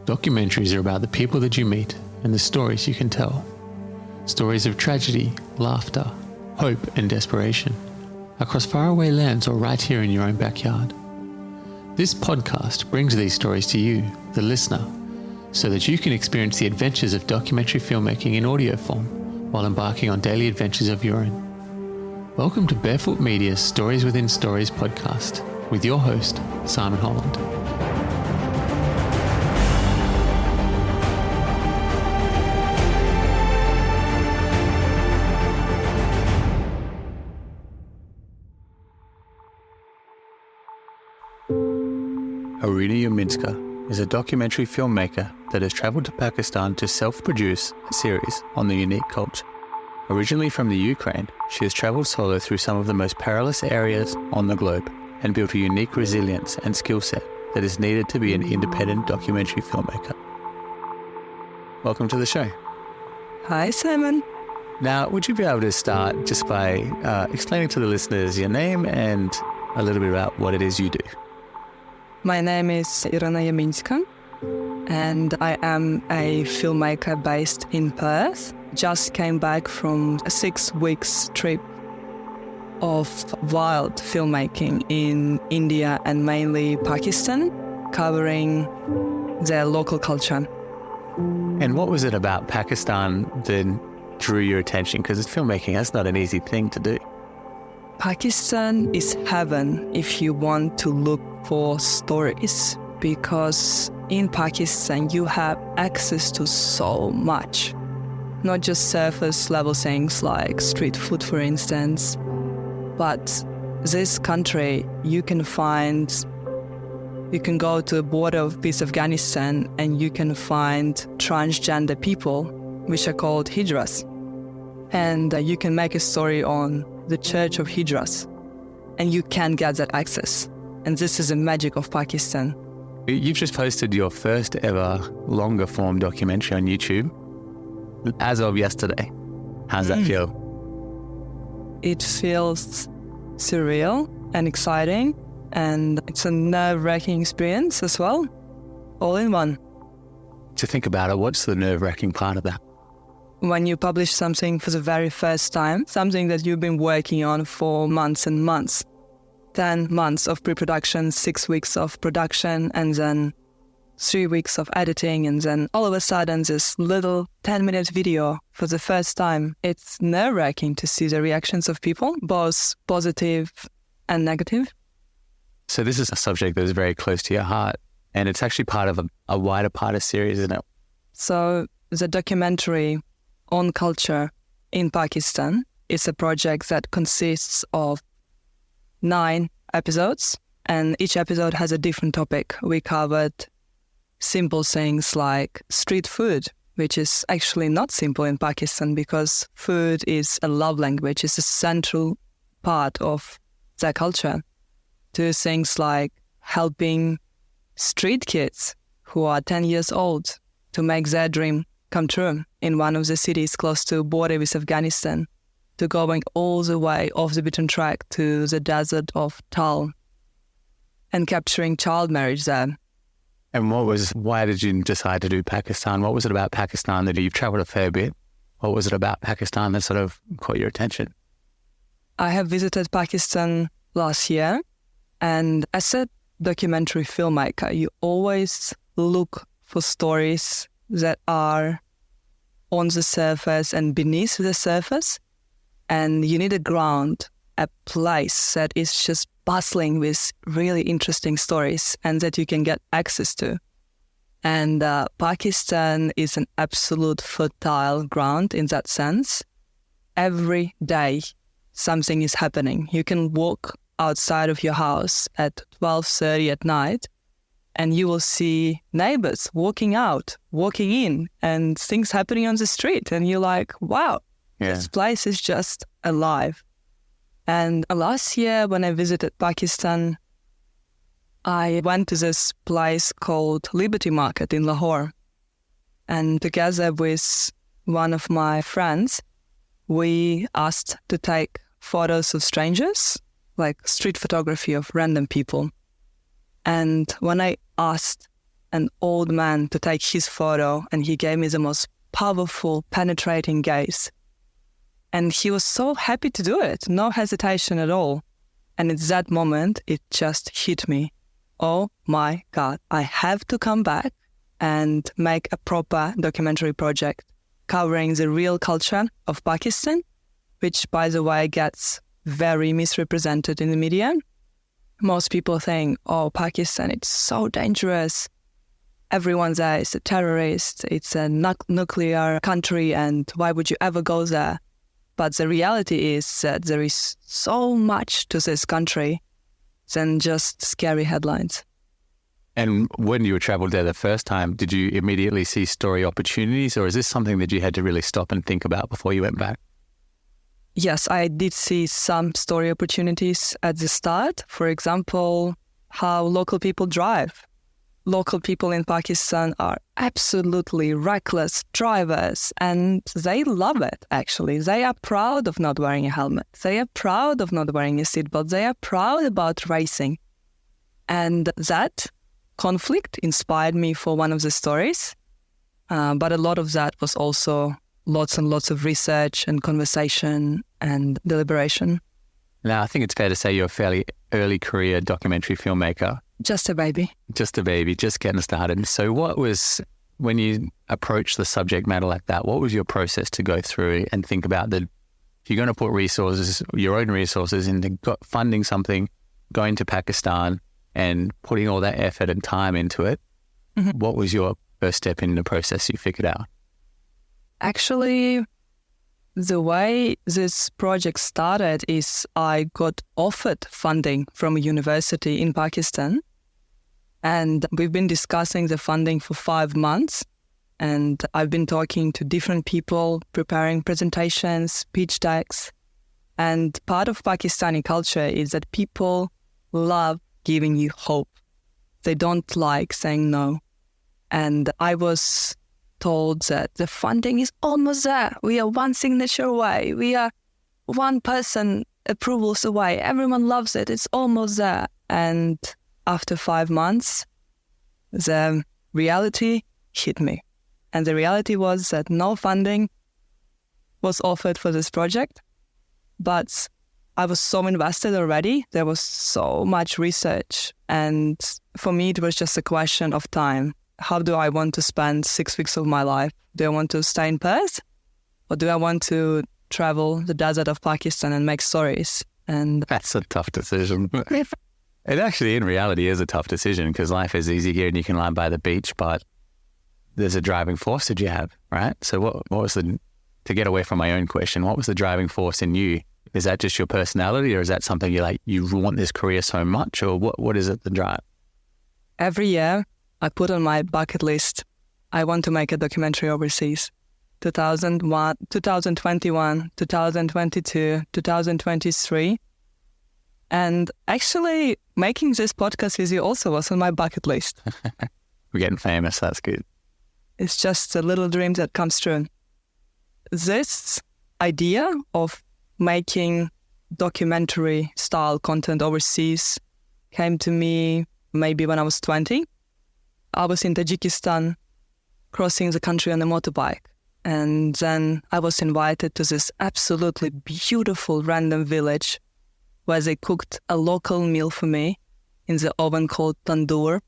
Documentaries are about the people that you meet and the stories you can tell. Stories of tragedy, laughter, hope and desperation, across faraway lands or right here in your own backyard. This podcast brings these stories to you, the listener, so that you can experience the adventures of documentary filmmaking in audio form while embarking on daily adventures of your own. Welcome to Barefoot Media's Stories Within Stories podcast with your host, Simon Holland. Iryna Yaminska is a documentary filmmaker that has travelled to Pakistan to self-produce a series on the unique culture. Originally from the Ukraine, she has travelled solo through some of the most perilous areas on the globe and built a unique resilience and skill set that is needed to be an independent documentary filmmaker. Welcome to the show. Hi, Simon. Now, would you be able to start just by explaining to the listeners your name and a little bit about what it is you do? My name is Iryna Yaminska, and I am a filmmaker based in Perth. Just came back from a 6 weeks trip of wild filmmaking in India and mainly Pakistan, covering their local culture. And what was it about Pakistan that drew your attention? Because it's filmmaking, that's not an easy thing to do. Pakistan is heaven if you want to look for stories, because in Pakistan you have access to so much. Not just surface level things like street food, for instance, but this country you can go to the border of Afghanistan and you can find transgender people, which are called hijras. And you can make a story on the Church of Hijras, and you can get that access. And this is the magic of Pakistan. You've just posted your first ever longer form documentary on YouTube as of yesterday. How's that feel? It feels surreal and exciting, and it's a nerve-wracking experience as well, all in one. To think about it, what's the nerve-wracking part of that? When you publish something for the very first time, something that you've been working on for months and months, 10 months of pre-production, 6 weeks of production, and then 3 weeks of editing, and then all of a sudden this little 10-minute video for the first time. It's nerve-wracking to see the reactions of people, both positive and negative. So this is a subject that is very close to your heart, and it's actually part of a wider part of series, isn't it? So the documentary on culture in Pakistan is a project that consists of 9 episodes, and each episode has a different topic. We covered simple things like street food, which is actually not simple in Pakistan because food is a love language. It's a central part of their culture. To things like helping street kids who are 10 years old to make their dream come true in one of the cities close to the border with Afghanistan, to going all the way off the beaten track to the desert of Tal and capturing child marriage there. And why did you decide to do Pakistan? What was it about Pakistan that you've traveled a fair bit? What was it about Pakistan that sort of caught your attention? I have visited Pakistan last year, and as a documentary filmmaker, you always look for stories that are on the surface and beneath the surface. And you need a ground, a place that is just bustling with really interesting stories and that you can get access to. And Pakistan is an absolute fertile ground in that sense. Every day something is happening. You can walk outside of your house at 12:30 at night and you will see neighbors walking out, walking in, and things happening on the street. And you're like, wow, This place is just alive. And last year when I visited Pakistan, I went to this place called Liberty Market in Lahore. And together with one of my friends, we asked to take photos of strangers, like street photography of random people. And when I asked an old man to take his photo, and he gave me the most powerful, penetrating gaze. And he was so happy to do it, no hesitation at all. And at that moment, it just hit me. Oh my God, I have to come back and make a proper documentary project covering the real culture of Pakistan, which, by the way, gets very misrepresented in the media. Most people think, oh, Pakistan, it's so dangerous. Everyone there is a terrorist. It's a nuclear country, and why would you ever go there? But the reality is that there is so much to this country than just scary headlines. And when you traveled there the first time, did you immediately see story opportunities, or is this something that you had to really stop and think about before you went back? Yes, I did see some story opportunities at the start. For example, how local people drive. Local people in Pakistan are absolutely reckless drivers, and they love it, actually. They are proud of not wearing a helmet. They are proud of not wearing a seatbelt. They are proud about racing. And that conflict inspired me for one of the stories. But a lot of that was also lots and lots of research and conversation and deliberation. Now, I think it's fair to say you're a fairly early career documentary filmmaker. Just a baby, just getting started. So when you approach the subject matter like that, what was your process to go through and think about if you're going to put your own resources into funding something, going to Pakistan and putting all that effort and time into it, What was your first step in the process you figured out? Actually, the way this project started is I got offered funding from a university in Pakistan. And we've been discussing the funding for 5 months. And I've been talking to different people, preparing presentations, pitch decks. And part of Pakistani culture is that people love giving you hope. They don't like saying no. And I was told that the funding is almost there. We are one signature away. We are one person approvals away. Everyone loves it. It's almost there. And after 5 months, the reality hit me. And the reality was that no funding was offered for this project. But I was so invested already. There was so much research. And for me, it was just a question of time. How do I want to spend 6 weeks of my life? Do I want to stay in Perth? Or do I want to travel the desert of Pakistan and make stories? And that's a tough decision. It actually, in reality, is a tough decision because life is easy here and you can lie by the beach, but there's a driving force that you have, right? So what was to get away from my own question, what was the driving force in you? Is that just your personality, or is that something you want this career so much, or what is it, the drive? Every year I put on my bucket list, I want to make a documentary overseas. 2001, 2021, 2022, 2023. And actually making this podcast with you also was on my bucket list. We're getting famous, that's good. It's just a little dream that comes true. This idea of making documentary style content overseas came to me maybe when I was 20. I was in Tajikistan crossing the country on a motorbike. And then I was invited to this absolutely beautiful random village where they cooked a local meal for me in the oven called tandoor.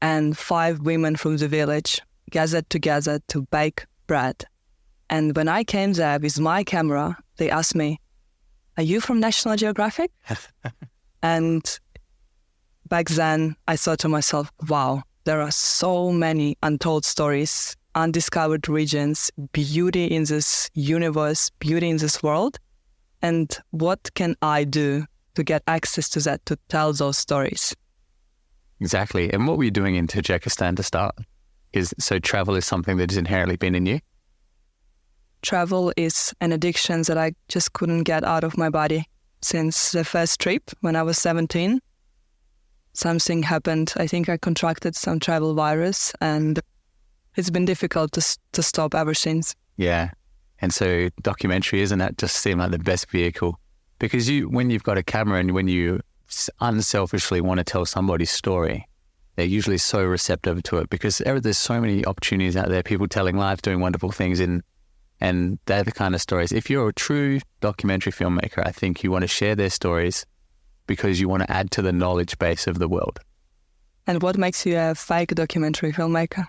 And 5 women from the village gathered together to bake bread. And when I came there with my camera, they asked me, "Are you from National Geographic?" And back then I thought to myself, wow, there are so many untold stories, undiscovered regions, beauty in this universe, beauty in this world. And what can I do to get access to that, to tell those stories? Exactly. And what were you doing in Tajikistan to start? So travel is something that has inherently been in you? Travel is an addiction that I just couldn't get out of my body. Since the first trip, when I was 17, something happened. I think I contracted some travel virus, and it's been difficult to stop ever since. Yeah. And so documentary, isn't that just seem like the best vehicle? Because when you've got a camera and when you unselfishly want to tell somebody's story, they're usually so receptive to it because there's so many opportunities out there, people telling life, doing wonderful things, and they're the kind of stories. If you're a true documentary filmmaker, I think you want to share their stories because you want to add to the knowledge base of the world. And what makes you a fake documentary filmmaker?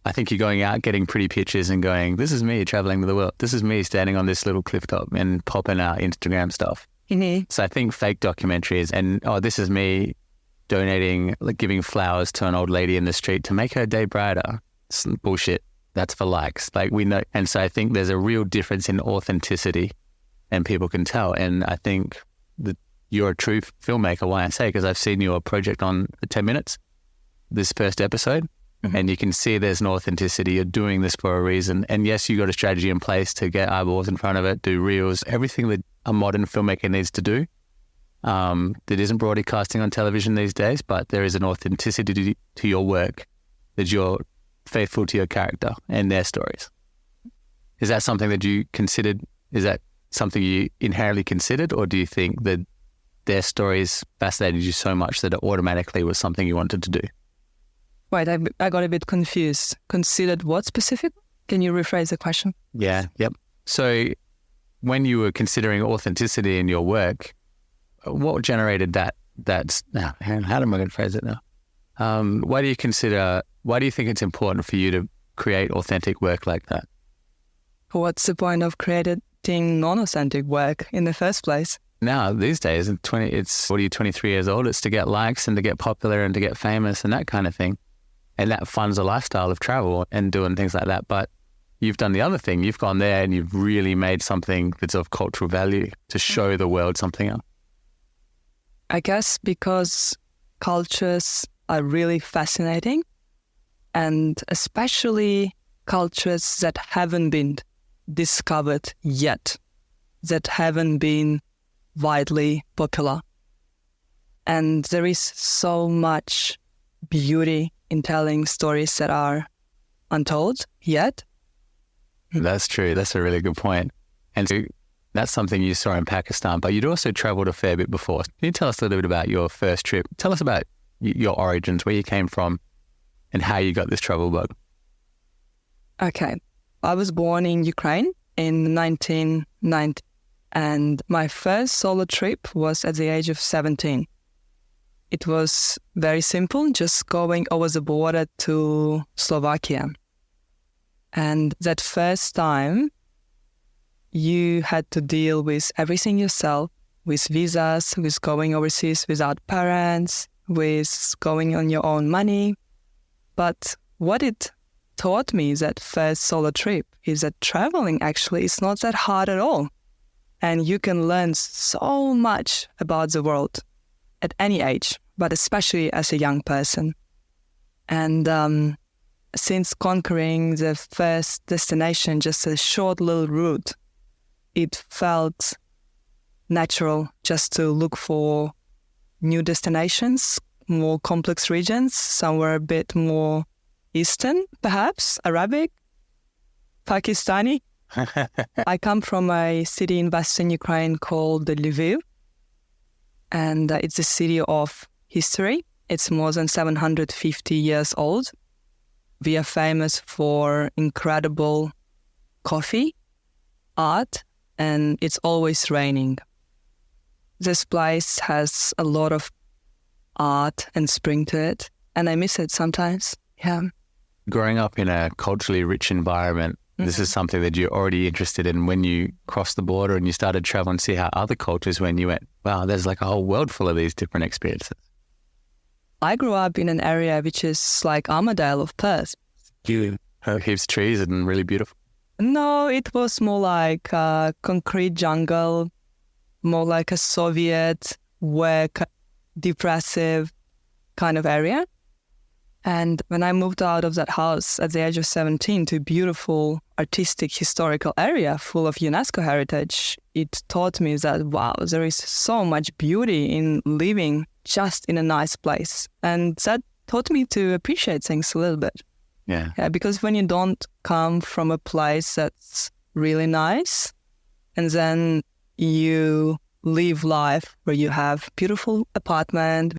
I think you're going out, getting pretty pictures and going, this is me traveling the world. This is me standing on this little cliff top and popping out Instagram stuff. Mm-hmm. So I think fake documentaries and, this is me donating, like giving flowers to an old lady in the street to make her day brighter. It's bullshit. That's for likes. Like we know. And so I think there's a real difference in authenticity and people can tell. And I think that you're a true filmmaker, why I say, because I've seen your project on 10 minutes, this first episode. And you can see there's an authenticity. You're doing this for a reason. And yes, you got a strategy in place to get eyeballs in front of it, do reels, everything that a modern filmmaker needs to do that isn't broadcasting on television these days, but there is an authenticity to your work that you're faithful to your character and their stories. Is that something that you considered? Is that something you inherently considered? Or do you think that their stories fascinated you so much that it automatically was something you wanted to do? Wait, I got a bit confused. Considered what specific? Can you rephrase the question? Yeah, yep. So when you were considering authenticity in your work, what generated that? How am I going to phrase it now? Why do you think it's important for you to create authentic work like that? What's the point of creating non-authentic work in the first place? Now, these days, it's 23 years old, it's to get likes and to get popular and to get famous and that kind of thing. And that funds a lifestyle of travel and doing things like that. But you've done the other thing. You've gone there and you've really made something that's of cultural value to show the world something else. I guess because cultures are really fascinating, and especially cultures that haven't been discovered yet, that haven't been widely popular. And there is so much beauty in telling stories that are untold yet. That's true. That's a really good point. And so that's something you saw in Pakistan, but you'd also traveled a fair bit before. Can you tell us a little bit about your first trip? Tell us about your origins, where you came from and how you got this travel bug. Okay. I was born in Ukraine in 1990, and my first solo trip was at the age of 17. It was very simple, just going over the border to Slovakia. And that first time, you had to deal with everything yourself, with visas, with going overseas without parents, with going on your own money. But what it taught me, that first solo trip, is that traveling actually is not that hard at all. And you can learn so much about the world at any age, but especially as a young person. And since conquering the first destination, just a short little route, it felt natural just to look for new destinations, more complex regions, somewhere a bit more Eastern, perhaps, Arabic, Pakistani. I come from a city in Western Ukraine called Lviv, and it's a city of history. It's more than 750 years old. We are famous for incredible coffee, art, and it's always raining. This place has a lot of art and spring to it, and I miss it sometimes. Yeah. Growing up in a culturally rich environment, this is something that you're already interested in. When you crossed the border and you started to travel and see how other cultures, when you went, wow, there's like a whole world full of these different experiences. I grew up in an area which is like Armadale of Perth. You have heaps of trees and really beautiful. No, it was more like a concrete jungle, more like a Soviet, work, depressive kind of area. And when I moved out of that house at the age of 17 to a beautiful, artistic, historical area full of UNESCO heritage, it taught me that, wow, there is so much beauty in living just in a nice place. And that taught me to appreciate things a little bit. Yeah. Because when you don't come from a place that's really nice, and then you live life where you have beautiful apartment,